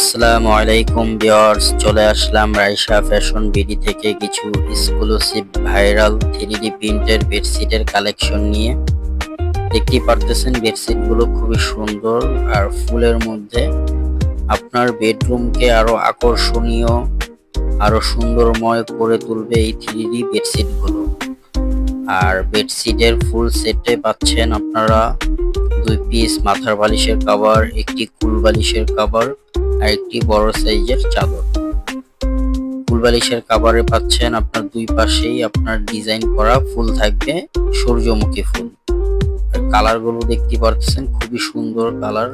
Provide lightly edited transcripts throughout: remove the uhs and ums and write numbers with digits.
আসসালামু আলাইকুম ভিউয়ার্স, চলে আসলাম রাইসা ফ্যাশন বিডি থেকে কিছু এক্সক্লুসিভ ভাইরাল 3D প্রিন্টের বেডশিটের কালেকশন নিয়ে। দেখতেই পারতেছেন বেডশিটগুলো খুবই সুন্দর আর ফুলের মধ্যে আপনার বেডরুমকে আরো আকর্ষণীয়, আরো সুন্দরময় করে তুলবে এই 3D বেডশিটগুলো। আর বেডশিটের ফুল সেটে পাচ্ছেন আপনারা 2 পিস মাথার বালিশের কভার, একটি কুল বালিশের কভার আর একটি বড় সাইজের চাদর। ফুল বালিশের কভারে পাচ্ছেন আপনার দুই পাশেই আপনার ডিজাইন করা ফুল থাকবে, সূর্যমুখী ফুল। আর কালার গুলো দেখতে পাচ্ছেন খুবই সুন্দর কালার।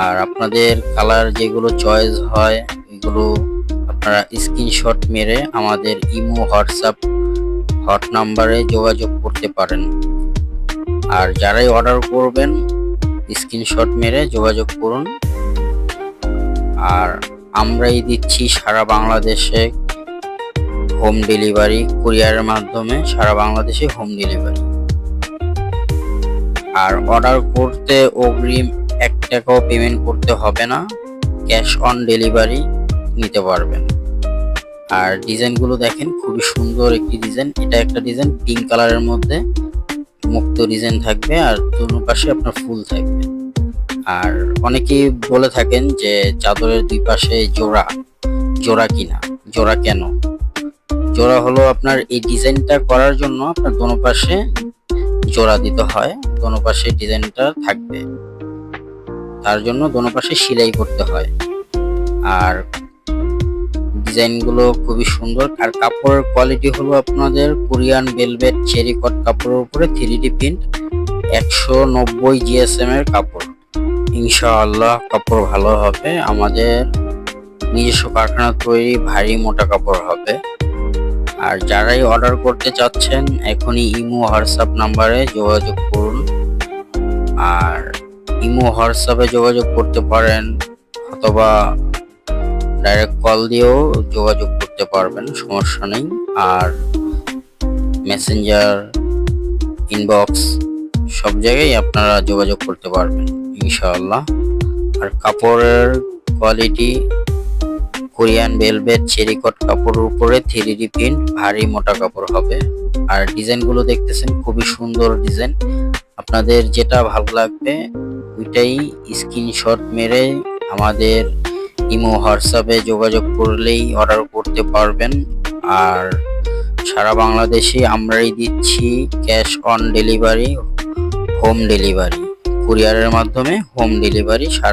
আর আপনাদের কালার যেগুলো চয়েস হয় এগুলো আপনারা স্ক্রিনশট মেরে আমাদের ইমো হোয়াটসঅ্যাপ হট নাম্বারে যোগাযোগ করতে পারেন। আর যারাই অর্ডার করবেন স্ক্রিনশট মেরে যোগাযোগ করুন। আর আমরাই দিচ্ছি সারা বাংলাদেশে হোম ডেলিভারি, কুরিয়ারের মাধ্যমে সারা বাংলাদেশে হোম ডেলিভারি। আর অর্ডার করতে অগ্রিম 1 টাকাও পেমেন্ট করতে হবে না, ক্যাশ অন ডেলিভারি নিতে পারবেন। আর ডিজাইনগুলো দেখেন খুবই সুন্দর একটি ডিজাইন। এটা একটা ডিজাইন পিঙ্ক কালারের মধ্যে মুক্ত ডিজাইন থাকবে আর দুনো পাশে আপনার ফুল থাকবে। আর অনেকেই বলে থাকেন যে চাদরের দুই পাশে জোড়া কিনা, জোড়া কেন? জোড়া হলো আপনার এই ডিজাইনটা করার জন্য আপনার দোনো পাশে জোড়া দিতে হয়, দোনো পাশে ডিজাইনটা থাকবে, তার জন্য দোনো পাশে সেলাই করতে হয়। আর ডিজাইনগুলো খুবই সুন্দর। আর কাপড়ের কোয়ালিটি হলো আপনাদের কোরিয়ান ভেলভেট চেরি কট কাপড়ের উপরে 3D প্রিন্ট, 190 GSM এর কাপড়। ইনশাআল্লাহ কাপড় ভালো হবে, আমাদের নিজস্ব কারখানা তৈরি ভারী মোটা কাপড় হবে। আর যারাই অর্ডার করতে চাচ্ছেন এখনই ইমো হোয়াটসঅ্যাপ নাম্বারে যোগাযোগ করুন। আর ইমো হোয়াটসঅ্যাপে যোগাযোগ করতে পারেন অথবা ডাইরেক্ট কল দিয়েও যোগাযোগ করতে পারবেন, সমস্যা নেই। আর মেসেঞ্জার, ইনবক্স সব জায়গায় আপনারা যোগাযোগ করতে পারবেন ইনশাআল্লাহ। আর কাপড়ের কোয়ালিটি কোরিয়ান ভেলভেট চেরি কট কাপড়ের উপরে 3D প্রিন্ট ভারী মোটা কাপড় হবে। আর ডিজাইনগুলো দেখতেছেন খুবই সুন্দর ডিজাইন। আপনাদের যেটা ভালো লাগবে ওইটাই স্ক্রিনশট মেরে আমাদের ইমো হোয়াটসঅ্যাপে যোগাযোগ করলেই অর্ডার করতে পারবেন। আর সারা বাংলাদেশে আমরাই দিচ্ছি cash on delivery, home delivery, কুরিয়ারের মাধ্যমে হোম ডেলিভারি সারা